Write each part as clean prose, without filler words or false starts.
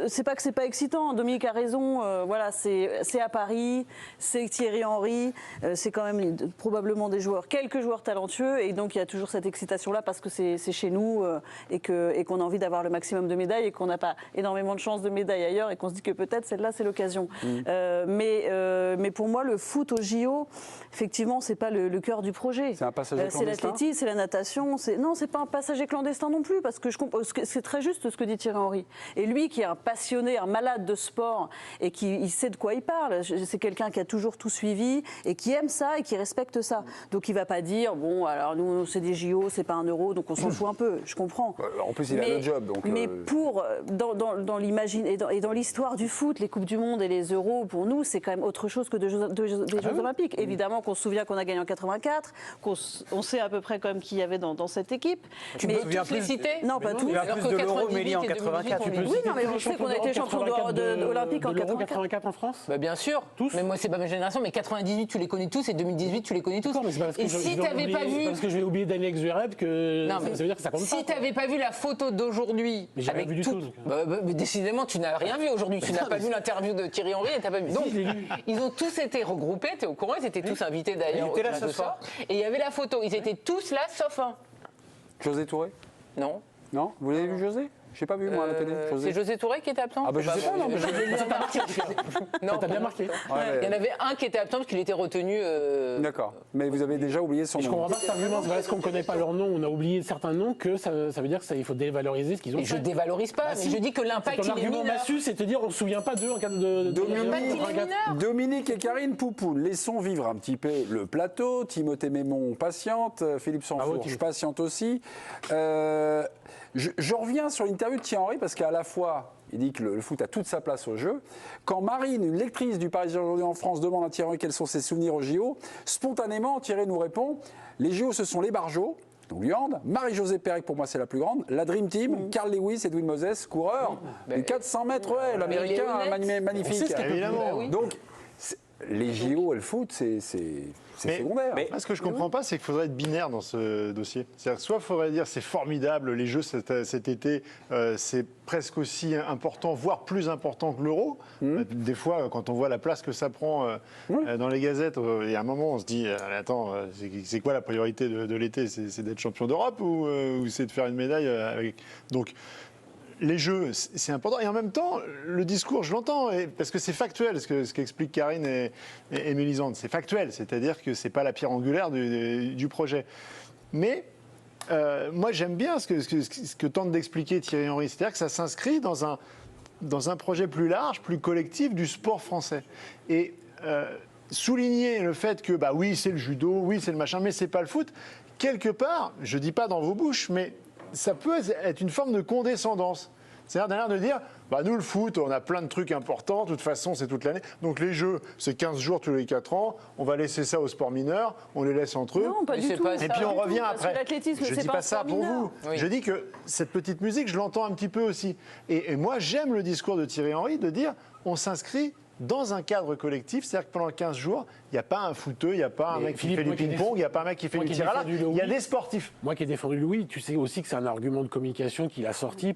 c'est pas que c'est pas excitant. Dominique a raison. Voilà, c'est à Paris, c'est Thierry Henry, c'est quand même probablement des joueurs, quelques joueurs talentueux, et donc il y a toujours cette excitation-là parce que c'est chez nous et qu'on a envie d'avoir le maximum de médailles et qu'on n'a pas énormément de chances de médailles ailleurs et qu'on se dit que peut-être celle-là c'est l'occasion. Mais pour moi, le foot au JO, effectivement, c'est pas le cœur du projet. C'est un passager clandestin. C'est l'athlétisme, c'est la natation. Non, c'est pas un passager clandestin non plus, parce que c'est très juste ce que dit Thierry Henry. Et lui, qui est un passionné, un malade de sport et qui sait de quoi il parle, c'est quelqu'un qui a toujours tout suivi et qui aime ça et qui respecte ça. Donc il va pas dire bon, alors nous c'est des JO, c'est pas un euro, donc on s'en fout un peu. Je comprends. En plus, il a le job. Donc, mais dans l'imagine et dans l'histoire du foot, les coupes du monde et les euros, pour nous, c'est quand même autre chose que des Jeux Olympiques. Évidemment qu'on se souvient qu'on a gagné en 84, on sait à peu près quand même qui y avait dans cette équipe. Tu me souviens plus les citer? Non, pas tous. Il y a plus de l'euro, Mélie, en 84. Oui, non, mais on sait qu'on a été champion olympique en 84 en France. Bah bien sûr. Tous. Mais moi, c'est pas ma génération. Mais 98, tu les connais tous, et 2018, tu les connais tous. Et si t'avais pas vu, parce que je vais oublier Daniel Xureb que ça veut dire que ça compte pas. Si t'avais pas vu la photo d'aujourd'hui, mais j'ai rien vu du tout. Mais décidément, tu n'as rien vu aujourd'hui. Tu n'as pas vu l'interview de Thierry Henry et t'as pas vu. Donc, ils ont tous été regroupés. T'es au courant? Ils étaient tous invités d'ailleurs. Ils étaient là ce soir. Et il y avait la photo. Ils étaient tous là, sauf un. José Touré? Non. Non? Vous l'avez vu, José? Je n'ai pas vu, moi, à la télé. C'est José Touré qui était absent? Ah, bah je sais pas, non, mais je l'ai vu. Ça t'a marqué. Non, t'as bien marqué. Il y en avait un qui était absent parce qu'il était retenu. D'accord. Mais vous avez déjà oublié son nom. Je comprends pas cet argument. Est-ce qu'on ne connaît pas leur nom, on a oublié certains noms, que ça veut dire qu'il faut dévaloriser ce qu'ils ont fait. Je dévalorise pas, mais je dis que l'impact, il est mineur. Ton argument massu, c'est de dire on ne se souvient pas d'eux en cas de... Dominique et Karine Poupoule, laissons vivre un petit peu le plateau. Timothée Mémon patiente, Philippe Sansfourche patiente aussi. Je reviens sur l'interview de Thierry Henry parce qu'à la fois, il dit que le foot a toute sa place au jeu. Quand Marine, une lectrice du Parisien aujourd'hui en France, demande à Thierry Henry quels sont ses souvenirs au JO, spontanément, Thierry nous répond « Les JO, ce sont les Barjots ». Donc Liande, Marie-Josée Pérec, pour moi c'est la plus grande, la Dream Team, Carl Lewis, Edwin Moses, coureur, du 400 mètres, l'américain magnifique. Évidemment. Donc, les JO et le foot, c'est secondaire. Mais ce que je ne comprends pas, c'est qu'il faudrait être binaire dans ce dossier. C'est-à-dire, soit il faudrait dire c'est formidable, les Jeux cet été, c'est presque aussi important, voire plus important que l'Euro. Des fois, quand on voit la place que ça prend dans les gazettes, il y a un moment, on se dit attends, c'est quoi la priorité de l'été? C'est d'être champion d'Europe ou c'est de faire une médaille avec... Donc, les Jeux, c'est important. Et en même temps, le discours, je l'entends, parce que c'est factuel, ce qu'expliquent Karine et Mélisande. C'est factuel, c'est-à-dire que ce n'est pas la pierre angulaire du projet. Mais moi, j'aime bien ce que tente d'expliquer Thierry Henry. C'est-à-dire que ça s'inscrit dans un projet plus large, plus collectif du sport français. Et souligner le fait que, oui, c'est le judo, oui, c'est le machin, mais ce n'est pas le foot, quelque part, je ne dis pas dans vos bouches, mais ça peut être une forme de condescendance. C'est-à-dire de dire, nous, le foot, on a plein de trucs importants, de toute façon, c'est toute l'année. Donc les Jeux, c'est 15 jours tous les 4 ans, on va laisser ça aux sports mineurs, on les laisse entre eux. Non, pas du tout. Et puis on revient après. Je ne dis pas ça pour vous. Oui. Je dis que cette petite musique, je l'entends un petit peu aussi. Et moi, j'aime le discours de Thierry Henry de dire, on s'inscrit dans un cadre collectif, c'est-à-dire que pendant 15 jours, il n'y a pas un footeux, il n'y a pas un mec qui fait du ping-pong, il n'y a pas un mec qui fait du tir à l'arc, il y a des sportifs. Moi qui ai défendu Louis, tu sais aussi que c'est un argument de communication qu'il a sorti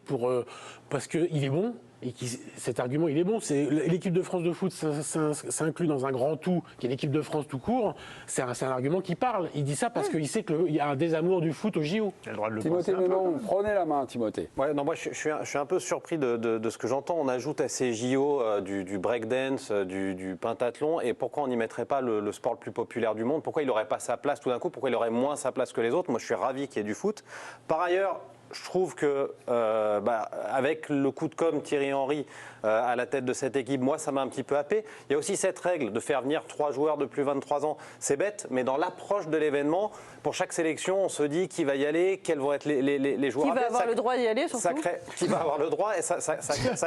parce qu'il est bon. Et cet argument, il est bon. L'équipe de France de foot s'inclut dans un grand tout, qui est l'équipe de France tout court. C'est un argument qui parle. Il dit ça parce qu'il sait qu'il y a un désamour du foot au JO. Il a le droit de le Timothée Mémon, prenez la main, Timothée. Ouais, non, moi, je suis un peu surpris de ce que j'entends. On ajoute à ces JO du breakdance, du pentathlon. Et pourquoi on n'y mettrait pas le sport le plus populaire du monde? Pourquoi il n'aurait pas sa place tout d'un coup? Pourquoi il aurait moins sa place que les autres? Moi, je suis ravi qu'il y ait du foot. Par ailleurs, je trouve que avec le coup de com' Thierry Henry à la tête de cette équipe, moi ça m'a un petit peu happé. Il y a aussi cette règle de faire venir 3 joueurs de plus de 23 ans. C'est bête, mais dans l'approche de l'événement, pour chaque sélection, on se dit qui va y aller, quels vont être les joueurs. Qui va avoir le droit d'y aller surtout. Qui va avoir le droit, et ça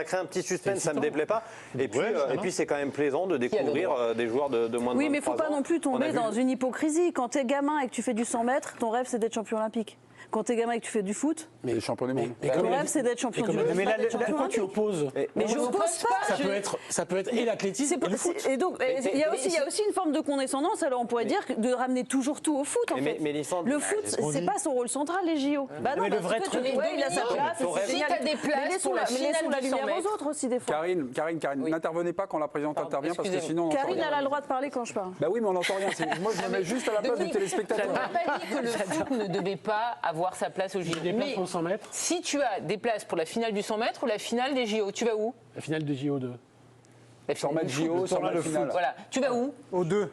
crée un petit suspense, ça me déplaît pas. Et puis c'est quand même plaisant de découvrir des joueurs de moins de 23 ans. Oui, mais il ne faut pas non plus tomber dans une hypocrisie. Quand tu es gamin et que tu fais du 100 mètres, ton rêve c'est d'être champion olympique. quand t'es gamin et que tu fais du foot, Mais les champions du monde. ton rêve c'est d'être champion du monde. Mais pas d'être champion pourquoi du tu monde. opposes Mais je oppose pas. Ça peut être et l'athlétisme et le foot. Et donc, il y a aussi une forme de condescendance. Alors, on pourrait dire de ramener toujours tout au foot, en fait. mais Lysandre, le foot, c'est pas son rôle central, les JO. Bah non, Mais le parce vrai que truc- ouais, il a sa place. c'est Si génial. t'as des places Mais laissons pour la mais laissons finale la du 100 lumière aux mètres. autres aussi, des fois. Karine, Oui. n'intervenez pas quand la présidente Pardon, intervient parce que excusez-moi. sinon on n'entend Karine, rien. elle a le droit de parler quand je parle. Bah oui, mais on n'entend rien. Moi, je me mets juste à la place du Dominique, téléspectateur. On n'a pas dit que le foot ne devait pas avoir sa place au JO. Des places Mais pour 100 mètres, si tu as des places pour la finale du 100 mètres ou la finale des JO, tu vas où? la finale de JO2. La 100 finale mètres du foot. JO, 100 mètres finale. Voilà, tu vas où? Aux deux.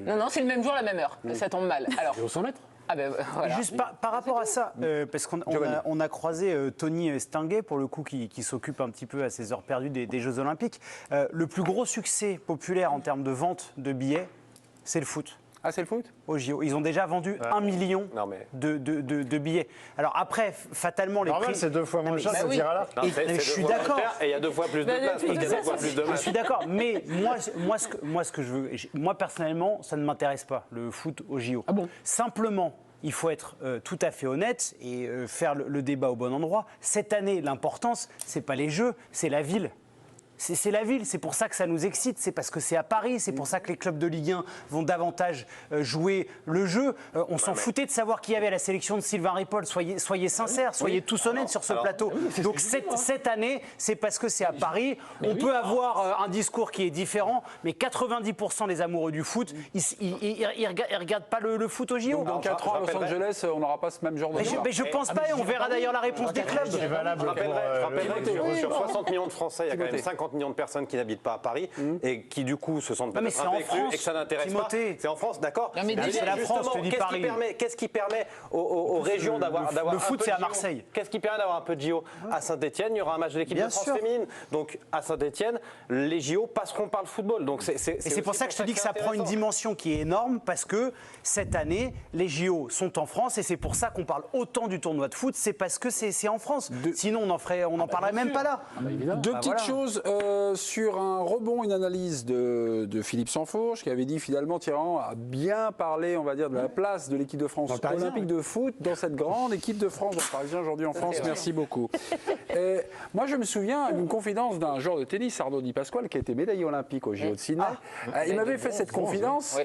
Non, c'est le même jour, la même heure. Ça tombe mal. Alors, Et aux 100 mètres ah ben voilà. Juste par rapport à ça, parce qu'on a croisé Tony Stenguet, pour le coup, qui s'occupe un petit peu à ces heures perdues des Jeux Olympiques. Le plus gros succès populaire en termes de vente de billets, c'est le foot. Ah, c'est le foot? Aux JO. Ils ont déjà vendu 1 million Non, mais- de billets. Alors après, fatalement, les Normal, prix... c'est 2 fois moins cher, bah ça oui. tire à l'arc. Non, Et- c'est je deux suis fois moins d'accord. cher Et il y a 2 fois plus de Bah, places, parce qu'il y a 2 fois plus de Je matchs. suis d'accord, mais moi, ce que je veux, moi personnellement, ça ne m'intéresse pas, le foot au JO. Ah bon? Simplement, il faut être tout à fait honnête et faire le débat au bon endroit. Cette année, l'importance, c'est pas les Jeux, c'est la ville. C'est la ville, c'est pour ça que ça nous excite, c'est parce que c'est à Paris, c'est pour ça que les clubs de Ligue 1 vont davantage jouer le jeu. On s'en foutait de savoir qui y avait à la sélection de Sylvain Ripoll, soyez sincères, soyez tous honnêtes sur ce plateau. Donc cette année, c'est parce que c'est à Paris. On peut avoir un discours qui est différent, mais 90% des amoureux du foot, ils regardent pas le foot au JO. Donc dans 4 ans à Los rappellerai- Angeles, on n'aura pas ce même genre de débat. Mais je pense pas, et on verra d'ailleurs la réponse des clubs. C'est valable Je pour, rappellerai que oui, sur bon. 60 millions de Français, il y a quand même Timothée. 50 millions de personnes qui n'habitent pas à Paris et qui du coup se sentent mais peut-être c'est un peu en exclus France, et que ça n'intéresse pas. Timothée. C'est en France, d'accord. Non, mais déjà, c'est la France, justement, je te dis Paris. qu'est-ce qui permet aux régions d'avoir le un foot, peu c'est de à JO? Marseille. Qu'est-ce qui permet d'avoir un peu de JO? À Saint-Etienne, il y aura un match de l'équipe Bien de France sûr. féminine. Donc à Saint-Etienne, les JO passeront par le football. Donc Et c'est pour ça que je te dis que ça prend une dimension qui est énorme, parce que cette année, les JO sont en France, et c'est pour ça qu'on parle autant du tournoi de foot, c'est parce que c'est en France. Sinon, on n'en parlerait même pas là. Deux petites voilà. choses sur un rebond, une analyse de Philippe Sansfourche qui avait dit finalement Thierry a bien parlé, on va dire, de la place de l'équipe de France le Parisien, olympique de foot dans cette grande équipe de France, dans le Parisien aujourd'hui en France. Merci beaucoup. Et moi, je me souviens d'une confidence d'un joueur de tennis, Arnaud Di Pasquale, qui a été médaillé olympique au JO de Sydney. Il m'avait fait cette confidence.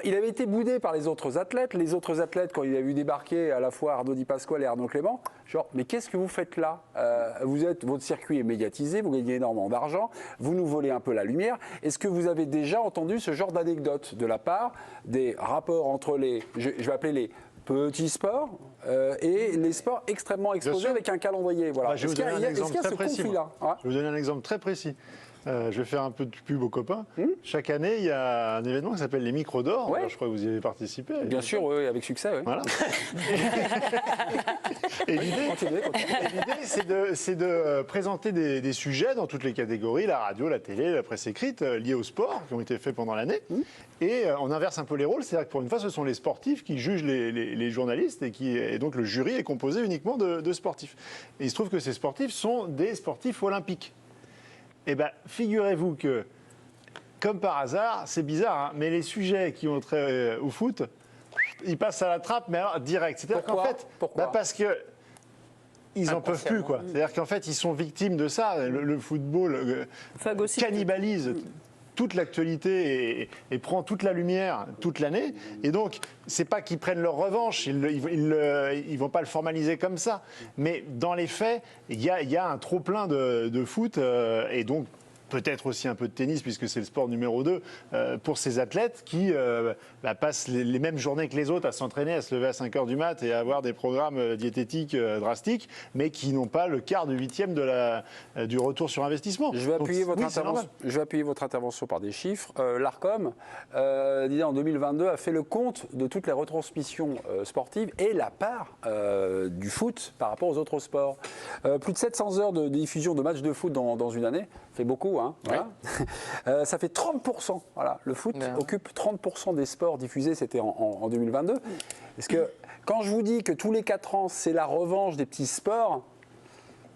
Il avait été boudé par les autres athlètes. Les autres athlètes, quand il a vu débarquer à la fois Arnaud Di Pasquale et Arnaud Clément, genre, mais qu'est-ce que vous faites là? Votre circuit est médiatisé, vous gagnez énormément d'argent, vous nous volez un peu la lumière. Est-ce que vous avez déjà entendu ce genre d'anecdote de la part des rapports entre les, je vais appeler les petits sports et les sports extrêmement exposés sûr. avec un calendrier? Voilà. Je vais Est-ce vous qu'il y donner a, un exemple ce très précis. conflit-là? Ouais. Je vais vous donner un exemple très précis. Je vais faire un peu de pub aux copains. Chaque année, il y a un événement qui s'appelle les Micros d'Or. Ouais. Alors, je crois que vous y avez participé. Bien sûr, oui, avec succès. Oui. Voilà. Et l'idée, Continuez. c'est de présenter des sujets dans toutes les catégories, la radio, la télé, la presse écrite, liés au sport, qui ont été faits pendant l'année. Et on inverse un peu les rôles, c'est-à-dire que pour une fois, ce sont les sportifs qui jugent les journalistes, et donc le jury est composé uniquement de sportifs. Et il se trouve que ces sportifs sont des sportifs olympiques. Eh bien, figurez-vous que, comme par hasard, c'est bizarre, hein, mais les sujets qui ont trait au foot, ils passent à la trappe, mais alors direct. C'est-à-dire qu'en Pourquoi fait, Pourquoi parce que ils en peuvent plus, quoi. C'est-à-dire qu'en fait, ils sont victimes de ça. Le football Phagocyte. cannibalise toute l'actualité et prend toute la lumière toute l'année. Et donc, c'est pas qu'ils prennent leur revanche, ils vont pas le formaliser comme ça. Mais dans les faits, il y a un trop-plein de foot et donc peut-être aussi un peu de tennis, puisque c'est le sport numéro 2, pour ces athlètes qui passent les mêmes journées que les autres à s'entraîner, à se lever à 5h du mat et à avoir des programmes diététiques drastiques, mais qui n'ont pas le quart de huitième du retour sur investissement. Je vais appuyer, Donc, votre oui, c'est intervention, normal. je vais appuyer votre intervention par des chiffres. L'ARCOM, disait en 2022, a fait le compte de toutes les retransmissions sportives et la part du foot par rapport aux autres sports. Plus de 700 heures de diffusion de matchs de foot dans une année, fait beaucoup, hein, voilà. Ça fait 30%. Voilà, le foot occupe 30% des sports diffusés, c'était en 2022. Parce que quand je vous dis que tous les 4 ans, c'est la revanche des petits sports,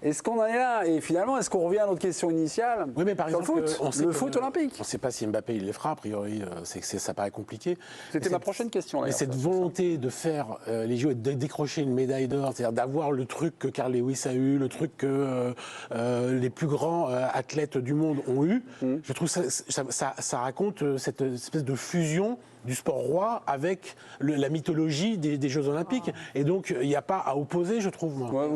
Est-ce qu'on en est là? Et finalement, est-ce qu'on revient à notre question initiale? Oui, mais par sur exemple, le foot olympique. On ne sait pas si Mbappé il les fera, a priori, ça paraît compliqué. C'était ma prochaine question. Mais cette volonté de faire les JO et de décrocher une médaille d'or, c'est-à-dire d'avoir le truc que Carl Lewis a eu, le truc que les plus grands athlètes du monde ont eu, je trouve ça raconte cette espèce de fusion du sport roi avec la mythologie des Jeux Olympiques. Et donc, il n'y a pas à opposer, je trouve. Moi.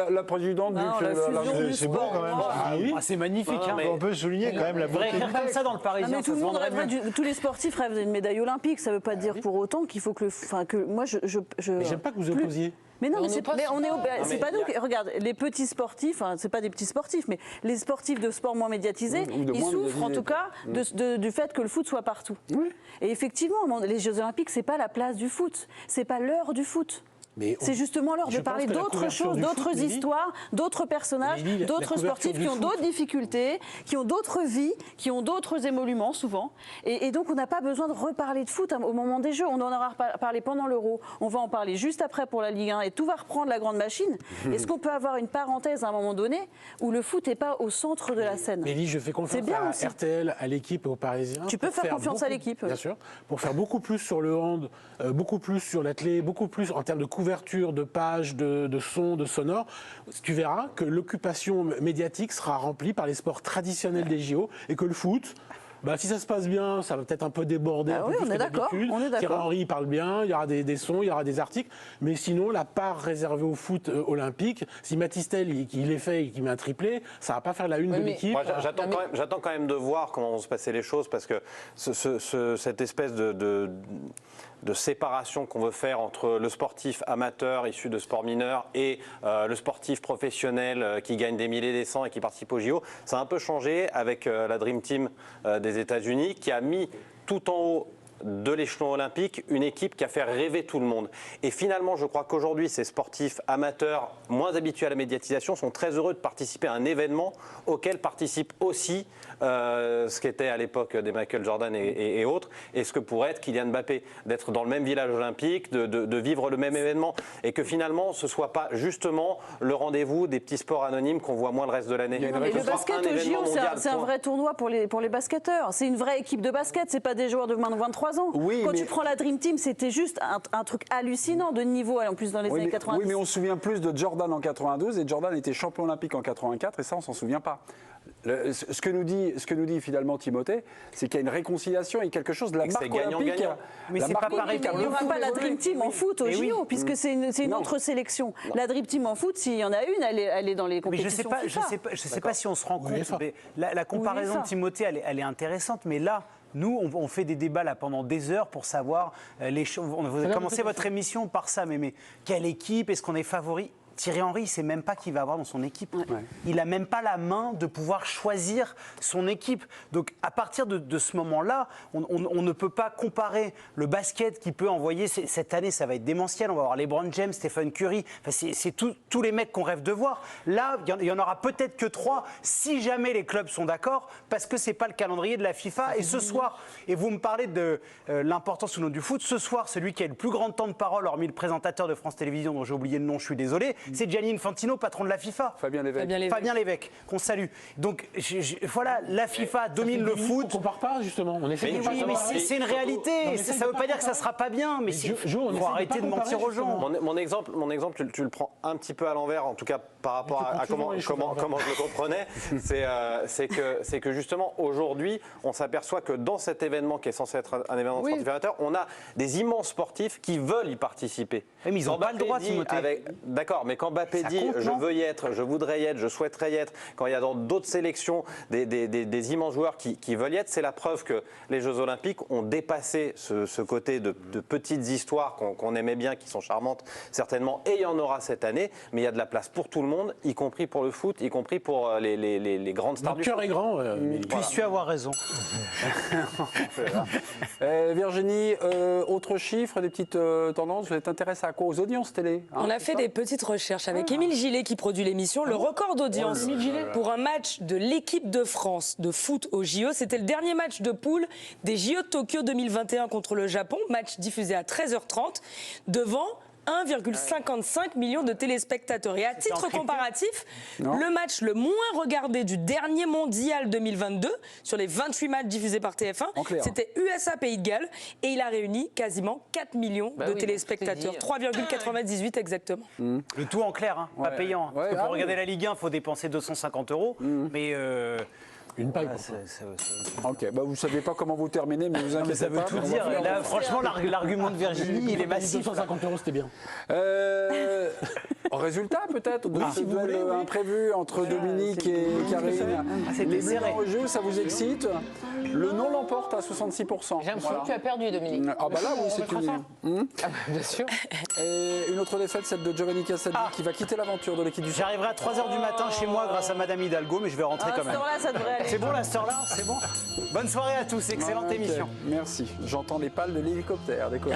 La présidente Non, dit la que fusion du c'est beau sport. quand même. Ah oui. C'est magnifique. hein. On peut souligner quand même la On devrait beauté du écrire comme ça dans le Non, Parisien. mais tout ça le se monde vendrait rêverait, mieux. tous les sportifs rêvent d'une médaille olympique. Ça ne veut pas dire pour autant qu'il faut que moi, Mais j'aime pas que vous opposiez. Mais non, Mais mais on c'est n'est pas on est super. c'est pas nous. Regarde, les petits sportifs, hein, c'est pas des petits sportifs, mais les sportifs de sport moins médiatisés, Ou de ils moins souffrent en médiatisés. tout cas du fait que le foot soit partout. Et effectivement, les Jeux Olympiques, c'est pas la place du foot, c'est pas l'heure du foot. Mais C'est justement l'heure je de pense parler que la d'autres couverture choses, du foot, d'autres Lily, histoires, d'autres personnages, Lily, la d'autres couverture sportifs du qui ont foot. d'autres difficultés, qui ont d'autres vies, qui ont d'autres émoluments souvent. Et donc on n'a pas besoin de reparler de foot au moment des Jeux. On en aura parlé pendant l'Euro, on va en parler juste après pour la Ligue 1 et tout va reprendre la grande machine. Est-ce qu'on peut avoir une parenthèse à un moment donné où le foot n'est pas au centre de la scène? Mélie, je fais C'est confiance bien à aussi. RTL, à l'équipe et aux Parisiens. Tu peux pour faire confiance à beaucoup- l'équipe, Bien oui. sûr. Pour faire beaucoup plus sur le hand, beaucoup plus sur l'athlé, beaucoup plus en termes de couverture, de pages, de son, de sonore. Tu verras que l'occupation médiatique sera remplie par les sports traditionnels des JO et que le foot... Bah, si ça se passe bien, ça va peut-être un peu déborder Ah un peu oui, plus on que est d'accord, d'habitude. on est d'accord. Thierry Henry parle bien, il y aura des sons, il y aura des articles. Mais sinon, la part réservée au foot olympique, si Matistel il est fait et qu'il met un triplé, ça va pas faire la une Oui, de mais- l'équipe. Moi, j'attends quand même de voir comment vont se passer les choses parce que cette espèce de séparation qu'on veut faire entre le sportif amateur issu de sport mineur et le sportif professionnel qui gagne des milliers, des cents et qui participe au JO, ça a un peu changé avec la Dream Team des États-Unis qui a mis tout en haut de l'échelon olympique, une équipe qui a fait rêver tout le monde. Et finalement, je crois qu'aujourd'hui, ces sportifs amateurs, moins habitués à la médiatisation, sont très heureux de participer à un événement auquel participent aussi ce qu'était à l'époque des Michael Jordan et autres, et ce que pourrait être Kylian Mbappé, d'être dans le même village olympique, de vivre le même événement, et que finalement, ce ne soit pas justement le rendez-vous des petits sports anonymes qu'on voit moins le reste de l'année. Mais le basket au JO, c'est un vrai tournoi pour les basketteurs. C'est une vraie équipe de basket, c'est pas des joueurs de moins de 23 ans. Oui, Quand mais- tu prends la Dream Team, c'était juste un truc hallucinant de niveau, en plus dans les années 90. Oui, mais on se souvient plus de Jordan en 92 et Jordan était champion olympique en 84 et ça, on s'en souvient pas. Ce que nous dit finalement Timothée, c'est qu'il y a une réconciliation et quelque chose de la Et que marque c'est gagnant-gagnant. olympique. Mais la c'est marque pas pareil olympique a Il n'y aura beaucoup pas la évolué. Dream Team en foot au Mais oui. JO, puisque c'est une Non. autre sélection. La Dream Team en foot, s'il y en a une, elle est dans les Mais compétitions je FIFA. sais pas si on se rend compte. UEFA. Mais la comparaison UEFA. de Timothée, elle est intéressante. Mais là, nous, on fait des débats là pendant des heures pour savoir les choses. Vous avez commencé votre émission par ça, mais quelle équipe? Est-ce qu'on est favori? Thierry Henry, il ne sait même pas qui va avoir dans son équipe. Il n'a même pas la main de pouvoir choisir son équipe. Donc, à partir de ce moment-là, on ne peut pas comparer le basket qui peut envoyer. Cette année, ça va être démentiel. On va avoir LeBron James, Stephen Curry. Enfin, c'est tous les mecs qu'on rêve de voir. Là, il y en aura peut-être que 3, si jamais les clubs sont d'accord, parce que ce n'est pas le calendrier de la FIFA. Et ce soir, et vous me parlez de l'importance ou non du foot, ce soir, celui qui a le plus grand temps de parole, hormis le présentateur de France Télévisions, dont j'ai oublié le nom, je suis désolé, c'est Gianni Infantino, patron de la FIFA. Fabien Lévesque. Fabien Lévesque, qu'on salue. Donc voilà, la FIFA domine le On foot. compare pas, justement. On essaie de Oui, pas mais comparer. c'est une réalité. mais Ça c'est ne veut pas pas dire que ça comparer. sera pas bien, mais il Jo, on essaie faut de arrêter pas de mentir comparer, aux gens. Mon exemple, tu le prends un petit peu à l'envers, en tout cas par rapport Mais tu à prends souvent les choses à comment je le comprenais. C'est que justement, aujourd'hui, on s'aperçoit que dans cet événement qui est censé être un événement sportif amateur, on a des immenses sportifs qui veulent y participer. Oui, mais ils ont Quand pas le Mbappé droit, dit Timothée. D'accord, mais quand Mbappé Ça dit compte, je non veux y être, je voudrais y être, je souhaiterais y être, quand il y a dans d'autres sélections des immenses joueurs qui veulent y être, c'est la preuve que les Jeux Olympiques ont dépassé ce côté de petites histoires qu'on aimait bien, qui sont charmantes certainement, et il y en aura cette année, mais il y a de la place pour tout le monde, y compris pour le foot, y compris pour les grandes stars Notre du cœur foot. est grand. Mélie. Puisses-tu avoir raison? Virginie, autre chiffre, des petites tendances, vous êtes intéressée à quoi? Aux audiences télé hein, On a c'est fait ça des petites recherches avec Émile Gillet qui produit l'émission. Le record d'audience pour un match de l'équipe de France de foot au JO, c'était le dernier match de poule des JO de Tokyo 2021 contre le Japon, match diffusé à 13h30 devant 1,55 million de téléspectateurs. Et à titre en triplé. comparatif, Non. le match le moins regardé du dernier mondial 2022, sur les 28 matchs diffusés par TF1, En clair. c'était USA-Pays de Galles. Et il a réuni quasiment 4 millions Bah de oui, téléspectateurs. bah, je t'ai dit. 3,98 exactement. Le tout en clair, hein, pas Ouais. payant. Ouais, Parce que ah pour oui. regarder la Ligue 1, il faut dépenser 250 €. Mais Une paille. voilà, quoi. Ok, bah, vous ne savez pas comment vous terminez, mais vous inquiétez ça veut pas. tout on va dire. faire- Là, franchement, l'argument de Virginie, il est massif. 250 €, c'était bien. Résultat peut-être de ce si vous duel voulez, oui. imprévu entre Dominique et Karine. c'était Les serré. blancs au jeu, ça vous excite? Le non l'emporte à 66%. J'ai l'impression Voilà. que tu as perdu, Dominique. Ah bah là oui, c'est une ligne. Ah bah, bien sûr. Et une autre défaite, celle de Giovanni Castaldi qui va quitter l'aventure de l'équipe du J'arriverai à 3h du matin chez moi grâce à Madame Hidalgo, mais je vais rentrer À quand cette même. heure-là, ça devrait aller. C'est bon, la sœur là, c'est bon. Bonne soirée à tous, excellente Ok, émission. Merci. J'entends les pales de l'hélicoptère décoller.